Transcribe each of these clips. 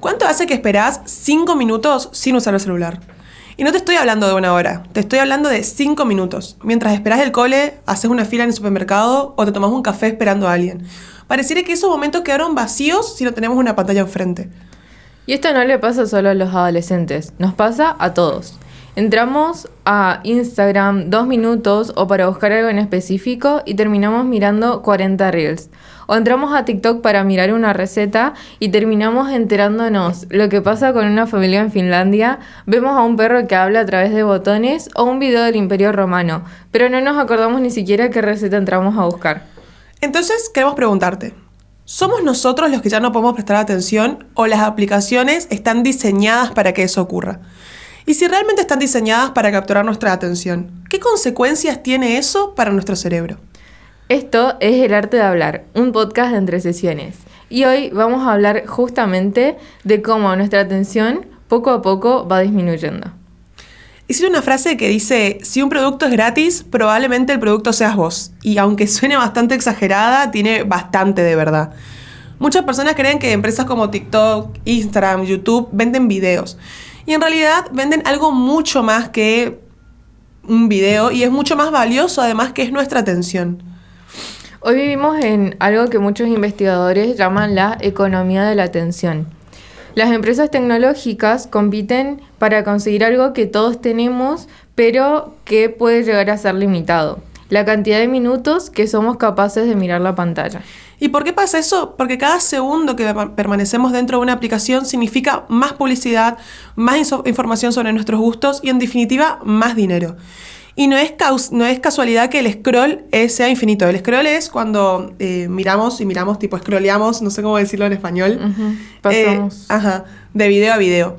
¿Cuánto hace que esperás 5 minutos sin usar el celular? Y no te estoy hablando de 1 hora, te estoy hablando de 5 minutos. Mientras esperás el cole, haces una fila en el supermercado o te tomás un café esperando a alguien. Pareciera que esos momentos quedaron vacíos si no tenemos una pantalla enfrente. Y esto no le pasa solo a los adolescentes, nos pasa a todos. Entramos a Instagram 2 minutos o para buscar algo en específico y terminamos mirando 40 reels. O entramos a TikTok para mirar una receta y terminamos enterándonos lo que pasa con una familia en Finlandia. Vemos a un perro que habla a través de botones o un video del Imperio Romano, pero no nos acordamos ni siquiera qué receta entramos a buscar. Entonces queremos preguntarte, ¿somos nosotros los que ya no podemos prestar atención o las aplicaciones están diseñadas para que eso ocurra? Y si realmente están diseñadas para capturar nuestra atención, ¿qué consecuencias tiene eso para nuestro cerebro? Esto es El Arte de Hablar, un podcast de Entre Sesiones. Y hoy vamos a hablar justamente de cómo nuestra atención poco a poco va disminuyendo. Hice una frase que dice, si un producto es gratis, probablemente el producto seas vos. Y aunque suene bastante exagerada, tiene bastante de verdad. Muchas personas creen que empresas como TikTok, Instagram, YouTube venden videos. Y en realidad venden algo mucho más que un video y es mucho más valioso además que es nuestra atención. Hoy vivimos en algo que muchos investigadores llaman la economía de la atención. Las empresas tecnológicas compiten para conseguir algo que todos tenemos, pero que puede llegar a ser limitado: la cantidad de minutos que somos capaces de mirar la pantalla. ¿Y por qué pasa eso? Porque cada segundo que permanecemos dentro de una aplicación significa más publicidad, más información sobre nuestros gustos y en definitiva más dinero. Y no es casualidad que el scroll sea infinito. El scroll es cuando miramos, tipo scrolleamos, no sé cómo decirlo en español. Pasamos. De video a video.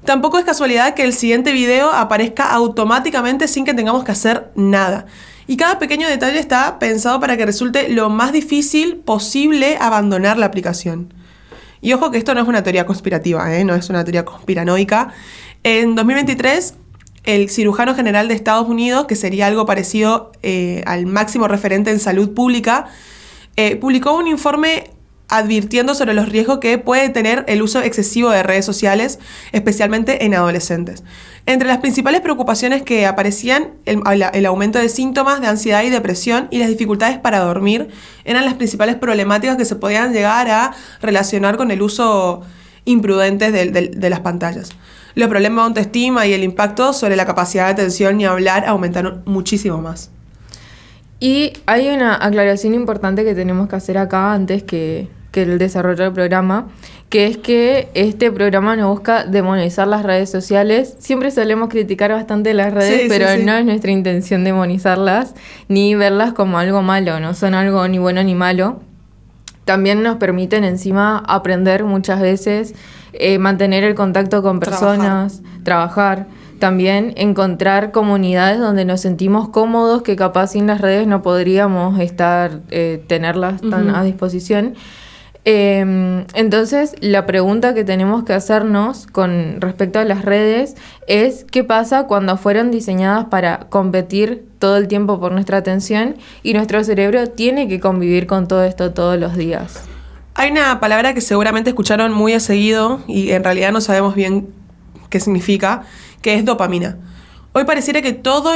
Tampoco es casualidad que el siguiente video aparezca automáticamente sin que tengamos que hacer nada. Y cada pequeño detalle está pensado para que resulte lo más difícil posible abandonar la aplicación. Y ojo que esto no es una teoría conspirativa, no es una teoría conspiranoica. En 2023... el cirujano general de Estados Unidos, que sería algo parecido al máximo referente en salud pública, publicó un informe advirtiendo sobre los riesgos que puede tener el uso excesivo de redes sociales, especialmente en adolescentes. Entre las principales preocupaciones que aparecían, el aumento de síntomas de ansiedad y depresión y las dificultades para dormir eran las principales problemáticas que se podían llegar a relacionar con el uso imprudente de las pantallas. Los problemas de autoestima y el impacto sobre la capacidad de atención y hablar aumentaron muchísimo más. Y hay una aclaración importante que tenemos que hacer acá antes que el desarrollo del programa, que es que este programa no busca demonizar las redes sociales. Siempre solemos criticar bastante las redes, pero no es nuestra intención demonizarlas ni verlas como algo malo, no son algo ni bueno ni malo. También nos permiten encima aprender muchas veces, mantener el contacto con personas, trabajar. También encontrar comunidades donde nos sentimos cómodos, que capaz sin las redes no podríamos tenerlas tan a disposición. Entonces, la pregunta que tenemos que hacernos con respecto a las redes es: ¿qué pasa cuando fueron diseñadas para competir todo el tiempo por nuestra atención y nuestro cerebro tiene que convivir con todo esto todos los días? Hay una palabra que seguramente escucharon muy a seguido y en realidad no sabemos bien qué significa, que es dopamina. Hoy pareciera que todo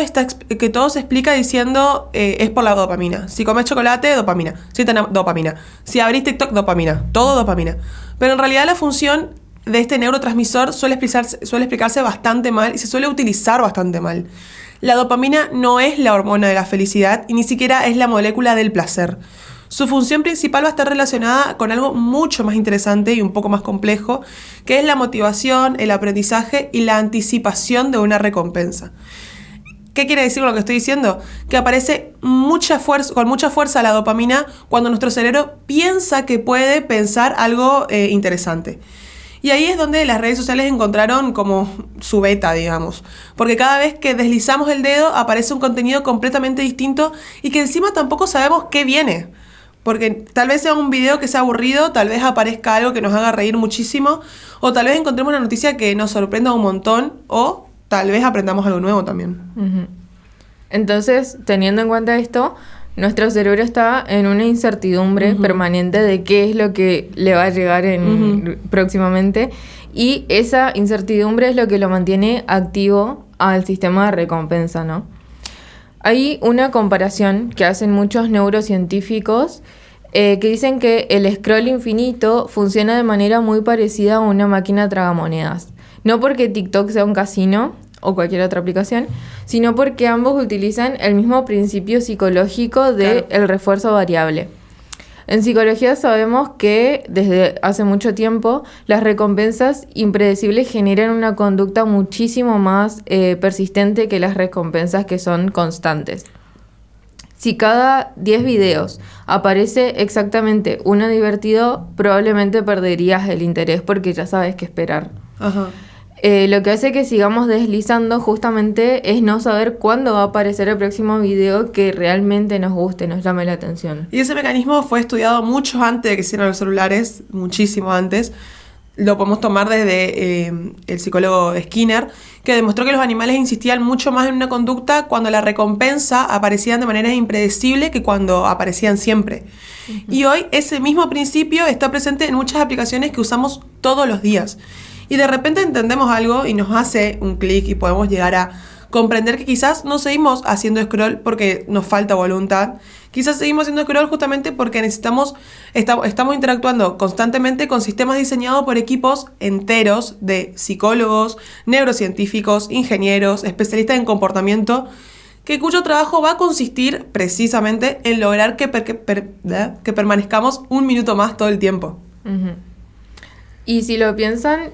se explica diciendo es por la dopamina. Si comes chocolate, dopamina. Si tenés dopamina. Si abrís TikTok, dopamina. Todo dopamina. Pero en realidad la función de este neurotransmisor suele explicarse bastante mal y se suele utilizar bastante mal. La dopamina no es la hormona de la felicidad y ni siquiera es la molécula del placer. Su función principal va a estar relacionada con algo mucho más interesante y un poco más complejo, que es la motivación, el aprendizaje y la anticipación de una recompensa. ¿Qué quiere decir con lo que estoy diciendo? Que aparece con mucha fuerza la dopamina cuando nuestro cerebro piensa que puede pensar algo interesante. Y ahí es donde las redes sociales encontraron como su beta, digamos. Porque cada vez que deslizamos el dedo aparece un contenido completamente distinto y que encima tampoco sabemos qué viene. Porque tal vez sea un video que sea aburrido, tal vez aparezca algo que nos haga reír muchísimo, o tal vez encontremos una noticia que nos sorprenda un montón, o tal vez aprendamos algo nuevo también. Uh-huh. Entonces, teniendo en cuenta esto, nuestro cerebro está en una incertidumbre permanente de qué es lo que le va a llegar próximamente, y esa incertidumbre es lo que lo mantiene activo al sistema de recompensa, ¿no? Hay una comparación que hacen muchos neurocientíficos que dicen que el scroll infinito funciona de manera muy parecida a una máquina tragamonedas. No porque TikTok sea un casino o cualquier otra aplicación, sino porque ambos utilizan el mismo principio psicológico de el refuerzo variable. En psicología sabemos que desde hace mucho tiempo las recompensas impredecibles generan una conducta muchísimo más persistente que las recompensas que son constantes. Si cada 10 videos aparece exactamente uno divertido, probablemente perderías el interés porque ya sabes qué esperar. Ajá. Lo que hace que sigamos deslizando justamente es no saber cuándo va a aparecer el próximo video que realmente nos guste, nos llame la atención. Y ese mecanismo fue estudiado mucho antes de que hicieran los celulares, muchísimo antes. Lo podemos tomar desde el psicólogo Skinner, que demostró que los animales insistían mucho más en una conducta cuando la recompensa aparecían de manera impredecible que cuando aparecían siempre. Y hoy ese mismo principio está presente en muchas aplicaciones que usamos todos los días. Y de repente entendemos algo y nos hace un clic y podemos llegar a comprender que quizás no seguimos haciendo scroll porque nos falta voluntad. Quizás seguimos haciendo scroll justamente porque estamos interactuando constantemente con sistemas diseñados por equipos enteros de psicólogos, neurocientíficos, ingenieros, especialistas en comportamiento, cuyo trabajo va a consistir precisamente en lograr que permanezcamos un minuto más todo el tiempo. Y si lo piensan,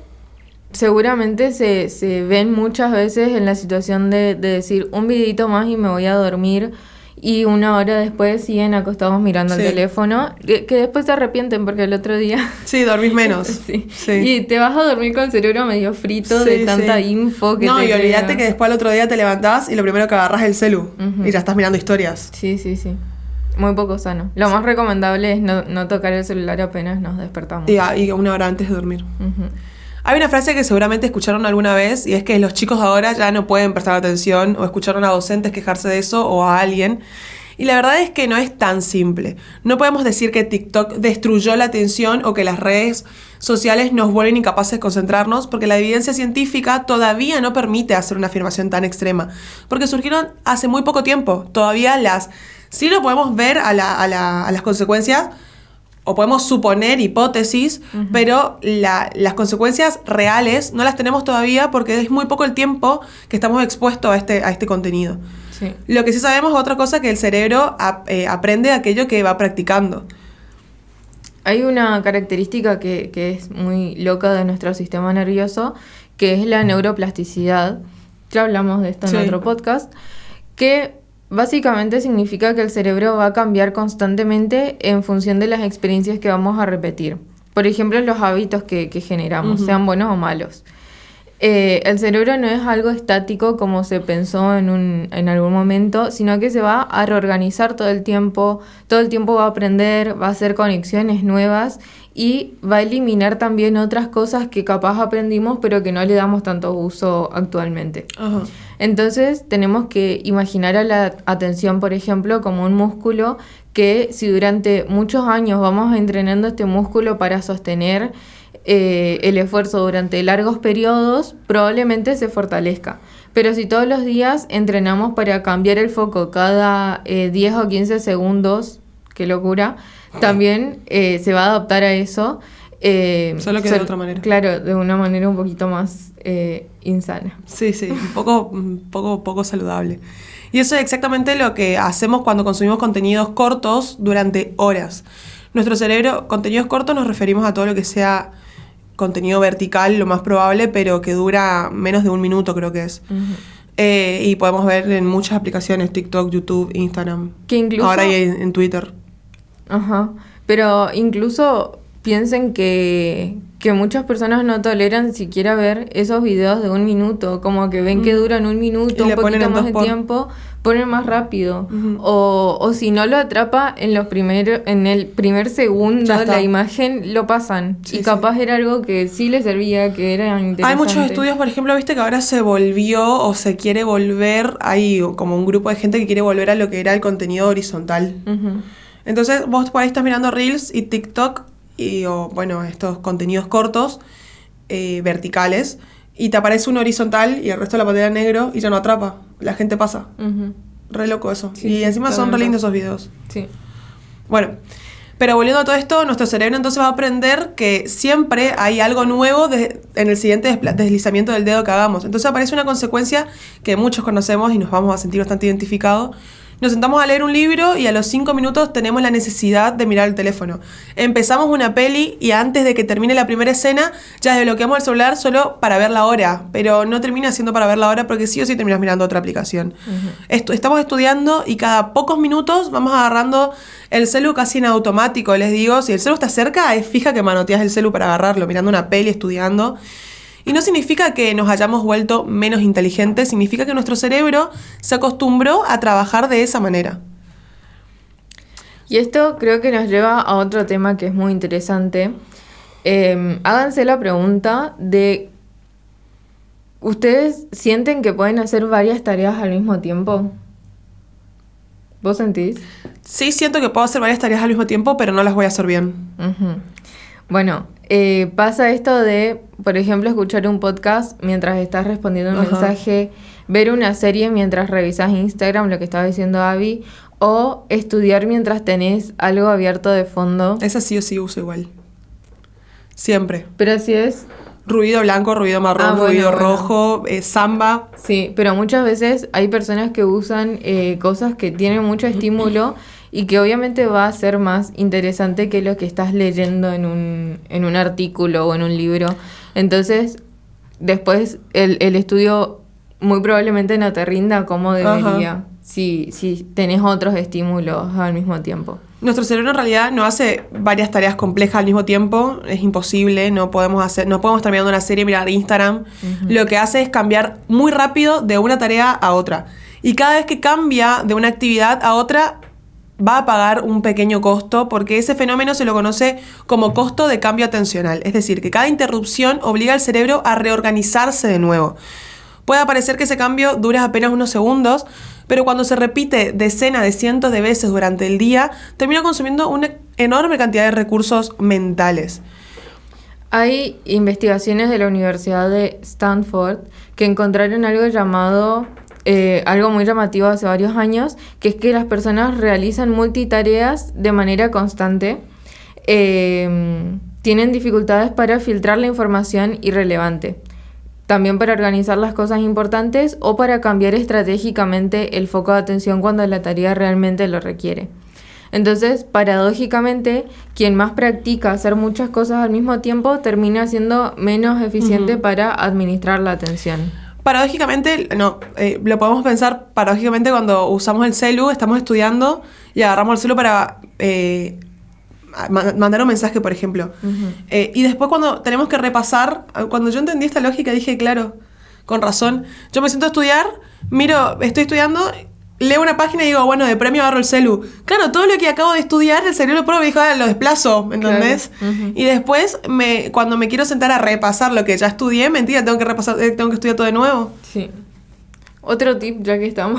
seguramente se ven muchas veces en la situación de decir un videito más y me voy a dormir, y una hora después siguen acostados mirando el teléfono, que después se arrepienten porque el otro día... Sí, dormís menos. Sí. Y te vas a dormir con el cerebro medio frito de tanta info que y olvídate que después al otro día te levantás y lo primero que agarrás es el celu y ya estás mirando historias. Sí. Muy poco sano. Lo más recomendable es no tocar el celular apenas nos despertamos. Y una hora antes de dormir. Hay una frase que seguramente escucharon alguna vez, y es que los chicos ahora ya no pueden prestar atención, o escucharon a docentes quejarse de eso, o a alguien. Y la verdad es que no es tan simple. No podemos decir que TikTok destruyó la atención o que las redes sociales nos vuelven incapaces de concentrarnos, porque la evidencia científica todavía no permite hacer una afirmación tan extrema, porque surgieron hace muy poco tiempo. Todavía sí lo podemos ver a las consecuencias, o podemos suponer hipótesis, pero las consecuencias reales no las tenemos todavía porque es muy poco el tiempo que estamos expuestos a este contenido. Sí. Lo que sí sabemos es otra cosa, que el cerebro aprende aquello que va practicando. Hay una característica que es muy loca de nuestro sistema nervioso, que es la neuroplasticidad. Ya hablamos de esto en otro podcast, que básicamente significa que el cerebro va a cambiar constantemente en función de las experiencias que vamos a repetir. Por ejemplo, los hábitos que generamos, sean buenos o malos. El cerebro no es algo estático como se pensó en algún momento, sino que se va a reorganizar todo el tiempo va a aprender, va a hacer conexiones nuevas y va a eliminar también otras cosas que capaz aprendimos pero que no le damos tanto uso actualmente. Entonces tenemos que imaginar a la atención, por ejemplo, como un músculo que si durante muchos años vamos entrenando este músculo para sostener el esfuerzo durante largos periodos, probablemente se fortalezca. Pero si todos los días entrenamos para cambiar el foco cada 10 o 15 segundos, qué locura, también se va a adaptar a eso. Solo que de otra manera. Claro, de una manera un poquito más insana. Sí, un poco saludable. Y eso es exactamente lo que hacemos cuando consumimos contenidos cortos durante horas. Nuestro cerebro, contenidos cortos nos referimos a todo lo que sea contenido vertical, lo más probable, pero que dura menos de un minuto, creo que es. Y podemos ver en muchas aplicaciones, TikTok, YouTube, Instagram. Que incluso... Ahora hay en Twitter. Pero incluso piensen que muchas personas no toleran siquiera ver esos videos de 1 minuto, como que ven que duran 1 minuto, Y un le ponen poquito en más de 2x. tiempo, ponen más rápido. O si no lo atrapa en el primer segundo Ya está. la imagen, lo pasan. Sí, y capaz era algo que sí les servía, que era interesante. Hay muchos estudios, por ejemplo, viste que ahora se volvió o se quiere volver, hay como un grupo de gente que quiere volver a lo que era el contenido horizontal. Ujú. Entonces vos por ahí estás mirando Reels y TikTok o bueno, estos contenidos cortos, verticales, y te aparece un horizontal y el resto de la pantalla en negro y ya no atrapa. La gente pasa. Ujú. Re loco eso. Sí, y sí, encima son re totalmente. lindos esos videos. Sí. Bueno, pero volviendo a todo esto, nuestro cerebro entonces va a aprender que siempre hay algo nuevo en el siguiente deslizamiento del dedo que hagamos. Entonces aparece una consecuencia que muchos conocemos y nos vamos a sentir bastante identificados. Nos sentamos a leer un libro y a los 5 minutos tenemos la necesidad de mirar el teléfono. Empezamos una peli y antes de que termine la primera escena ya desbloqueamos el celular solo para ver la hora, pero no termina siendo para ver la hora porque sí o sí terminas mirando otra aplicación. Estamos estudiando y cada pocos minutos vamos agarrando el celu casi en automático, les digo. Si el celu está cerca, es fija que manoteas el celu para agarrarlo, mirando una peli, estudiando. Y no significa que nos hayamos vuelto menos inteligentes, significa que nuestro cerebro se acostumbró a trabajar de esa manera. Y esto creo que nos lleva a otro tema que es muy interesante. Háganse la pregunta de, ¿ustedes sienten que pueden hacer varias tareas al mismo tiempo? ¿Vos sentís? Sí, siento que puedo hacer varias tareas al mismo tiempo, pero no las voy a hacer bien. Ujú. Bueno, pasa esto de, por ejemplo, escuchar un podcast mientras estás respondiendo un mensaje, ver una serie mientras revisas Instagram, lo que estaba diciendo Abby, o estudiar mientras tenés algo abierto de fondo. Esa sí o sí uso igual. Siempre. Pero así es. Ruido blanco, ruido marrón, Bueno, ruido bueno. rojo, samba. Sí, pero muchas veces hay personas que usan cosas que tienen mucho estímulo y que obviamente va a ser más interesante que lo que estás leyendo en un artículo o en un libro. Entonces, después el estudio muy probablemente no te rinda como debería si tenés otros estímulos al mismo tiempo. Nuestro cerebro en realidad no hace varias tareas complejas al mismo tiempo, es imposible, no podemos estar mirando una serie y mirar Instagram. Lo que hace es cambiar muy rápido de una tarea a otra. Y cada vez que cambia de una actividad a otra, va a pagar un pequeño costo, porque ese fenómeno se lo conoce como costo de cambio atencional. Es decir, que cada interrupción obliga al cerebro a reorganizarse de nuevo. Puede parecer que ese cambio dura apenas unos segundos, pero cuando se repite decenas de cientos de veces durante el día, termina consumiendo una enorme cantidad de recursos mentales. Hay investigaciones de la Universidad de Stanford que encontraron algo llamado, algo muy llamativo hace varios años, que es que las personas realizan multitareas de manera constante, tienen dificultades para filtrar la información irrelevante, también para organizar las cosas importantes o para cambiar estratégicamente el foco de atención cuando la tarea realmente lo requiere. Entonces, paradójicamente, quien más practica hacer muchas cosas al mismo tiempo termina siendo menos eficiente para administrar la atención. Paradójicamente, lo podemos pensar paradójicamente cuando usamos el celu, estamos estudiando y agarramos el celu para mandar un mensaje, por ejemplo. Y después cuando tenemos que repasar, cuando yo entendí esta lógica dije, claro, con razón. Yo me siento a estudiar, estoy estudiando, leo una página y digo, bueno, de premio agarro el celu. Claro, todo lo que acabo de estudiar, el cerebro propio me dijo, lo desplazo, ¿entendés? Claro. Y después, cuando me quiero sentar a repasar lo que ya estudié, mentira, tengo que estudiar todo de nuevo. Sí. Otro tip, ya que estamos,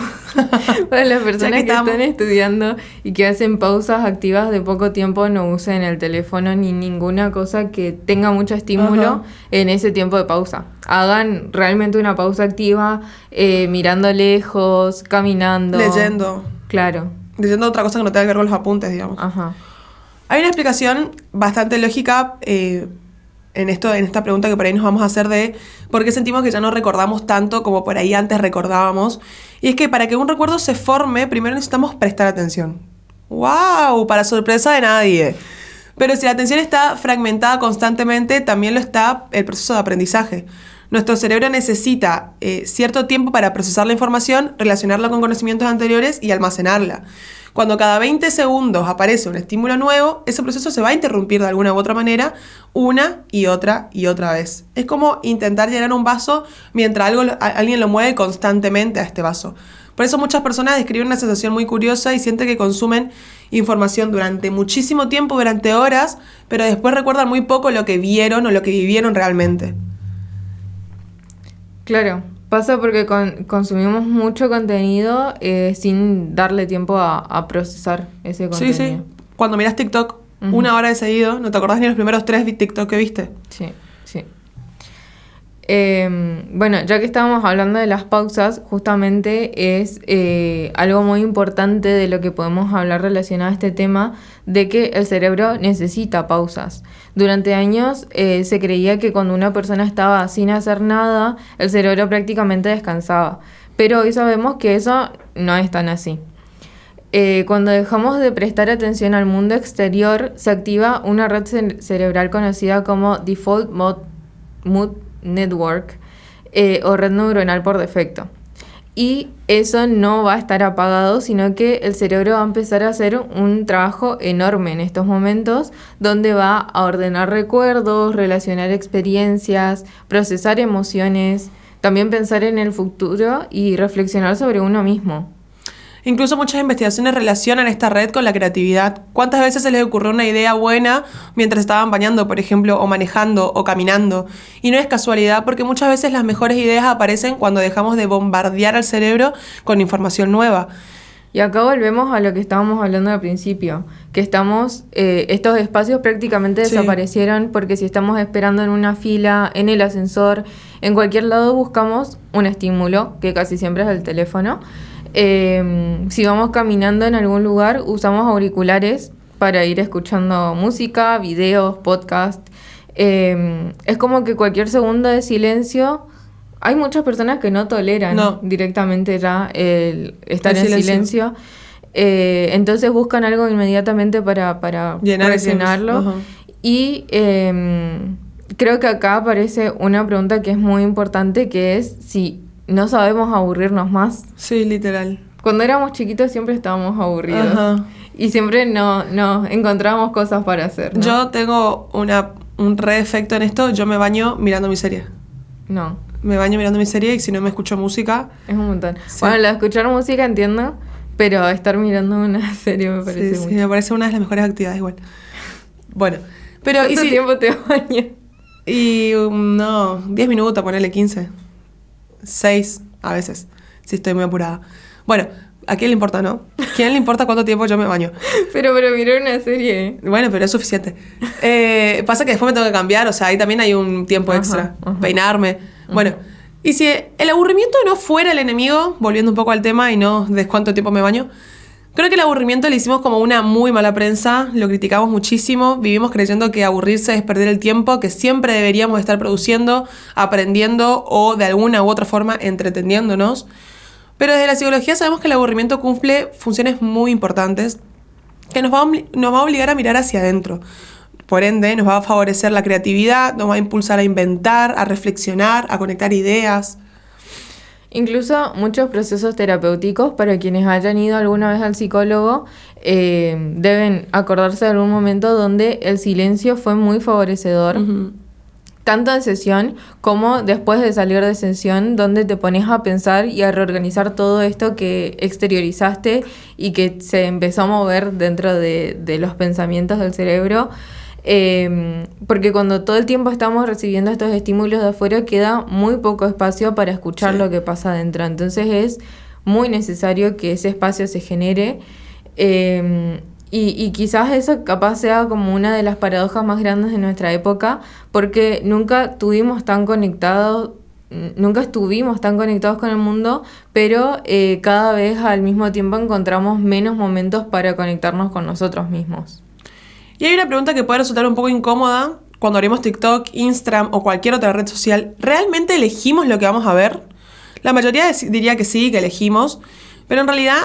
para las personas que están estudiando y que hacen pausas activas de poco tiempo, no usen el teléfono ni ninguna cosa que tenga mucho estímulo en ese tiempo de pausa. Hagan realmente una pausa activa, mirando lejos, caminando. Leyendo. Claro. Leyendo otra cosa que no tenga que ver con los apuntes, digamos. Hay una explicación bastante lógica en esta pregunta que por ahí nos vamos a hacer de por qué sentimos que ya no recordamos tanto como por ahí antes recordábamos. Y es que para que un recuerdo se forme, primero necesitamos prestar atención. ¡Wow! Para sorpresa de nadie. Pero si la atención está fragmentada constantemente, también lo está el proceso de aprendizaje. Nuestro cerebro necesita cierto tiempo para procesar la información, relacionarla con conocimientos anteriores y almacenarla. Cuando cada 20 segundos aparece un estímulo nuevo, ese proceso se va a interrumpir de alguna u otra manera una y otra vez. Es como intentar llenar un vaso mientras alguien lo mueve constantemente a este vaso. Por eso muchas personas describen una sensación muy curiosa y sienten que consumen información durante muchísimo tiempo, durante horas, pero después recuerdan muy poco lo que vieron o lo que vivieron realmente. Claro, pasa porque consumimos mucho contenido sin darle tiempo a procesar ese contenido. Sí. Cuando miras TikTok, 1 hora de seguido, no te acordás ni los primeros 3 TikTok que viste. Sí. Bueno, ya que estábamos hablando de las pausas, justamente es algo muy importante de lo que podemos hablar relacionado a este tema, de que el cerebro necesita pausas. Durante años se creía que cuando una persona estaba sin hacer nada, el cerebro prácticamente descansaba. Pero hoy sabemos que eso no es tan así. Cuando dejamos de prestar atención al mundo exterior, se activa una red cerebral conocida como Default Mood Network o red neuronal por defecto. Y eso no va a estar apagado, sino que el cerebro va a empezar a hacer un trabajo enorme en estos momentos, donde va a ordenar recuerdos, relacionar experiencias, procesar emociones, también pensar en el futuro y reflexionar sobre uno mismo. Incluso muchas investigaciones relacionan esta red con la creatividad. ¿Cuántas veces se les ocurrió una idea buena mientras estaban bañando, por ejemplo, o manejando, o caminando? Y no es casualidad, porque muchas veces las mejores ideas aparecen cuando dejamos de bombardear al cerebro con información nueva. Y acá volvemos a lo que estábamos hablando al principio, que estos espacios prácticamente desaparecieron porque si estamos esperando en una fila, en el ascensor, en cualquier lado buscamos un estímulo, que casi siempre es el teléfono. Si vamos caminando en algún lugar, usamos auriculares para ir escuchando música, videos, podcast. Es como que cualquier segundo de silencio, hay muchas personas que no toleran directamente ya el estar en silencio. Entonces buscan algo inmediatamente para presionarlo. Uh-huh. Y creo que acá aparece una pregunta que es muy importante, que es si no sabemos aburrirnos más. Sí, literal. Cuando éramos chiquitos siempre estábamos aburridos. Ajá. Y siempre no encontrábamos cosas para hacer, ¿no? Yo tengo un re efecto en esto. Yo me baño mirando mi serie. No. Me baño mirando mi serie y si no me escucho música... Es un montón. Sí. Bueno, la de escuchar música entiendo, pero estar mirando una serie me parece mucho. Sí, me parece una de las mejores actividades igual. Bueno, pero... ¿Cuánto tiempo te bañas? Y 10 minutos, ponele 15. 6 a veces, si estoy muy apurada. Bueno, ¿a quién le importa, no? ¿A quién le importa cuánto tiempo yo me baño? pero mirar una serie. Bueno, pero es suficiente. Pasa que después me tengo que cambiar, o sea, ahí también hay un tiempo extra. Peinarme. Bueno, y si el aburrimiento no fuera el enemigo, volviendo un poco al tema y no de cuánto tiempo me baño, creo que el aburrimiento le hicimos como una muy mala prensa, lo criticamos muchísimo, vivimos creyendo que aburrirse es perder el tiempo, que siempre deberíamos estar produciendo, aprendiendo o de alguna u otra forma entreteniéndonos. Pero desde la psicología sabemos que el aburrimiento cumple funciones muy importantes que nos va a obligar a mirar hacia adentro. Por ende, nos va a favorecer la creatividad, nos va a impulsar a inventar, a reflexionar, a conectar ideas. Incluso muchos procesos terapéuticos, para quienes hayan ido alguna vez al psicólogo, deben acordarse de algún momento donde el silencio fue muy favorecedor. Uh-huh. Tanto en sesión como después de salir de sesión, donde te pones a pensar y a reorganizar todo esto que exteriorizaste y que se empezó a mover dentro de los pensamientos del cerebro. Porque cuando todo el tiempo estamos recibiendo estos estímulos de afuera, queda muy poco espacio para escuchar lo que pasa adentro. Entonces es muy necesario que ese espacio se genere. Y quizás eso capaz sea como una de las paradojas más grandes de nuestra época, porque nunca estuvimos tan conectados con el mundo, pero cada vez al mismo tiempo encontramos menos momentos para conectarnos con nosotros mismos. Y hay una pregunta que puede resultar un poco incómoda cuando abrimos TikTok, Instagram o cualquier otra red social. ¿Realmente elegimos lo que vamos a ver? La mayoría diría que sí, que elegimos, pero en realidad,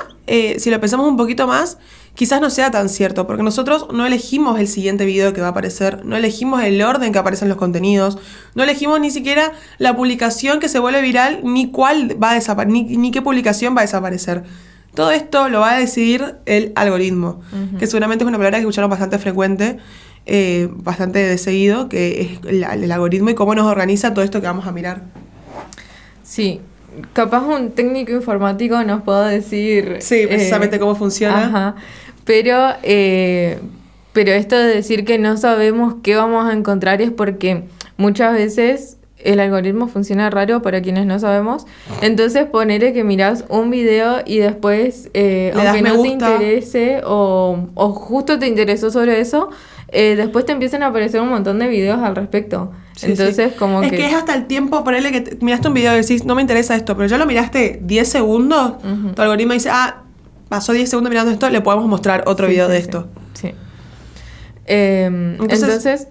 si lo pensamos un poquito más, quizás no sea tan cierto, porque nosotros no elegimos el siguiente video que va a aparecer, no elegimos el orden que aparecen los contenidos, no elegimos ni siquiera la publicación que se vuelve viral, ni cuál va a desaparecer, ni qué publicación va a desaparecer. Todo esto lo va a decidir el algoritmo, que seguramente es una palabra que escucharon bastante frecuente, bastante de seguido, que es el algoritmo y cómo nos organiza todo esto que vamos a mirar. Sí, capaz un técnico informático nos pueda decir... Sí, precisamente cómo funciona. Ajá, pero esto de decir que no sabemos qué vamos a encontrar es porque muchas veces el algoritmo funciona raro para quienes no sabemos. Entonces ponele que mirás un video y después, aunque no te interese o justo te interesó sobre eso, después te empiezan a aparecer un montón de videos al respecto. Sí, entonces, sí. como es que es hasta el tiempo, ponele que miraste un video y decís, no me interesa esto, pero ya lo miraste 10 segundos, tu algoritmo dice, pasó 10 segundos mirando esto, le podemos mostrar otro video de esto. Sí. Entonces,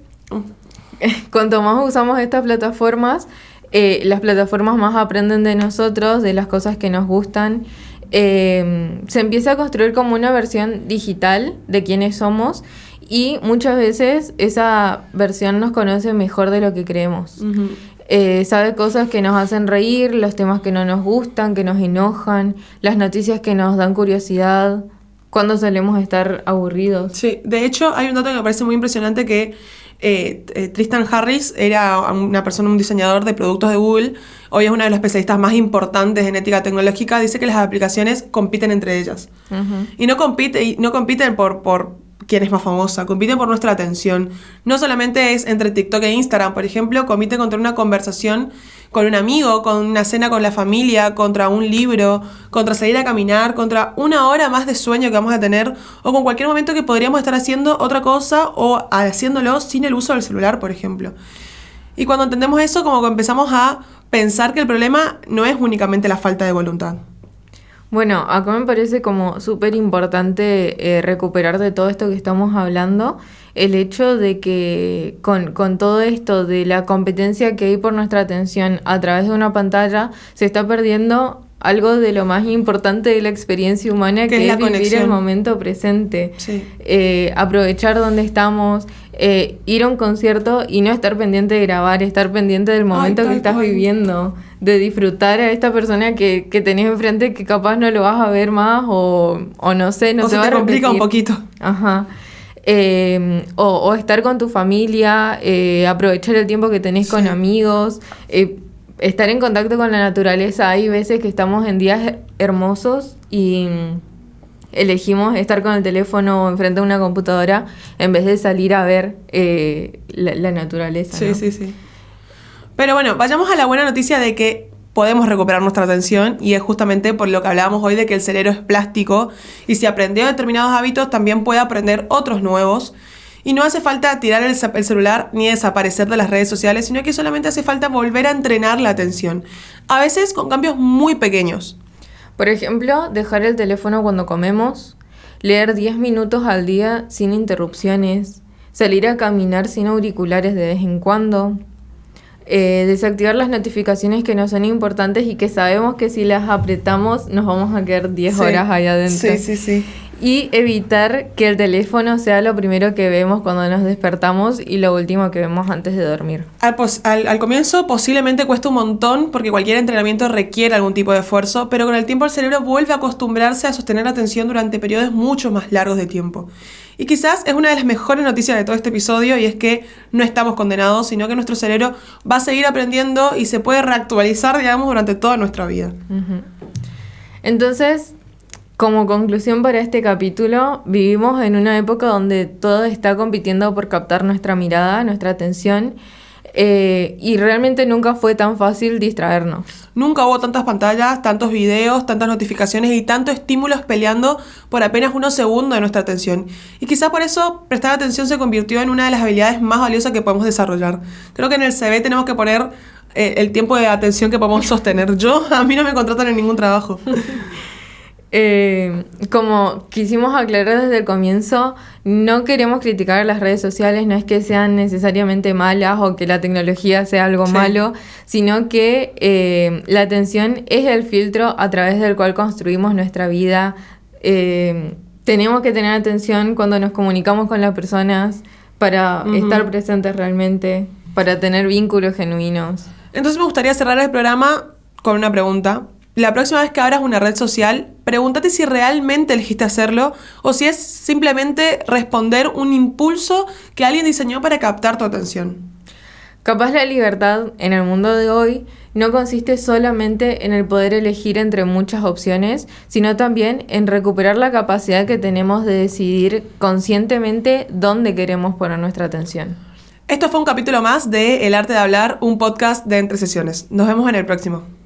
cuanto más usamos estas plataformas, las plataformas más aprenden de nosotros, de las cosas que nos gustan. Se empieza a construir como una versión digital de quiénes somos y muchas veces esa versión nos conoce mejor de lo que creemos. Sabe cosas que nos hacen reír, los temas que no nos gustan, que nos enojan, las noticias que nos dan curiosidad, cuando solemos estar aburridos. Sí, de hecho hay un dato que me parece muy impresionante que Tristan Harris era un diseñador de productos de Google, hoy es uno de los especialistas más importantes en ética tecnológica, dice que las aplicaciones compiten entre ellas. Y no compiten por quién es más famosa, compiten por nuestra atención. No solamente es entre TikTok e Instagram, por ejemplo, compiten contra una conversación con un amigo, con una cena con la familia, contra un libro, contra salir a caminar, contra una hora más de sueño que vamos a tener, o con cualquier momento que podríamos estar haciendo otra cosa o haciéndolo sin el uso del celular, por ejemplo. Y cuando entendemos eso, como que empezamos a pensar que el problema no es únicamente la falta de voluntad. Bueno, acá me parece como súper importante recuperar de todo esto que estamos hablando, el hecho de que con todo esto de la competencia que hay por nuestra atención a través de una pantalla, se está perdiendo algo de lo más importante de la experiencia humana, que es vivir conexión. El momento presente. Sí. Aprovechar donde estamos, ir a un concierto y no estar pendiente de grabar, estar pendiente del momento que estás viviendo, de disfrutar a esta persona que tenés enfrente, que capaz no lo vas a ver más o no sé, no se va a repetir. O se te complica un poquito. Ajá. O estar con tu familia, aprovechar el tiempo que tenés con amigos, estar en contacto con la naturaleza. Hay veces que estamos en días hermosos y elegimos estar con el teléfono enfrente de una computadora en vez de salir a ver la naturaleza. Sí, ¿no? sí. Pero bueno, vayamos a la buena noticia de que podemos recuperar nuestra atención, y es justamente por lo que hablábamos hoy de que el cerebro es plástico y si aprendió determinados hábitos también puede aprender otros nuevos. Y no hace falta tirar el celular ni desaparecer de las redes sociales, sino que solamente hace falta volver a entrenar la atención. A veces con cambios muy pequeños. Por ejemplo, dejar el teléfono cuando comemos, leer 10 minutos al día sin interrupciones, salir a caminar sin auriculares de vez en cuando, desactivar las notificaciones que no son importantes y que sabemos que si las apretamos nos vamos a quedar 10 horas ahí adentro. Sí. Y evitar que el teléfono sea lo primero que vemos cuando nos despertamos y lo último que vemos antes de dormir. Al comienzo posiblemente cuesta un montón porque cualquier entrenamiento requiere algún tipo de esfuerzo, pero con el tiempo el cerebro vuelve a acostumbrarse a sostener la atención durante periodos mucho más largos de tiempo. Y quizás es una de las mejores noticias de todo este episodio, y es que no estamos condenados, sino que nuestro cerebro va a seguir aprendiendo y se puede reactualizar, digamos, durante toda nuestra vida. Entonces, como conclusión para este capítulo, vivimos en una época donde todo está compitiendo por captar nuestra mirada, nuestra atención, y realmente nunca fue tan fácil distraernos. Nunca hubo tantas pantallas, tantos videos, tantas notificaciones y tantos estímulos peleando por apenas unos segundos de nuestra atención. Y quizás por eso prestar atención se convirtió en una de las habilidades más valiosas que podemos desarrollar. Creo que en el CV tenemos que poner el tiempo de atención que podemos sostener. A mí no me contratan en ningún trabajo. Como quisimos aclarar desde el comienzo, no queremos criticar a las redes sociales, no es que sean necesariamente malas o que la tecnología sea algo malo, sino que la atención es el filtro a través del cual construimos nuestra vida. tenemos que tener atención cuando nos comunicamos con las personas para estar presentes realmente, para tener vínculos genuinos. Entonces me gustaría cerrar el programa con una pregunta. La próxima vez que abras una red social, pregúntate si realmente elegiste hacerlo o si es simplemente responder un impulso que alguien diseñó para captar tu atención. Capaz la libertad en el mundo de hoy no consiste solamente en el poder elegir entre muchas opciones, sino también en recuperar la capacidad que tenemos de decidir conscientemente dónde queremos poner nuestra atención. Esto fue un capítulo más de El Arte de Hablar, un podcast de Entre Sesiones. Nos vemos en el próximo.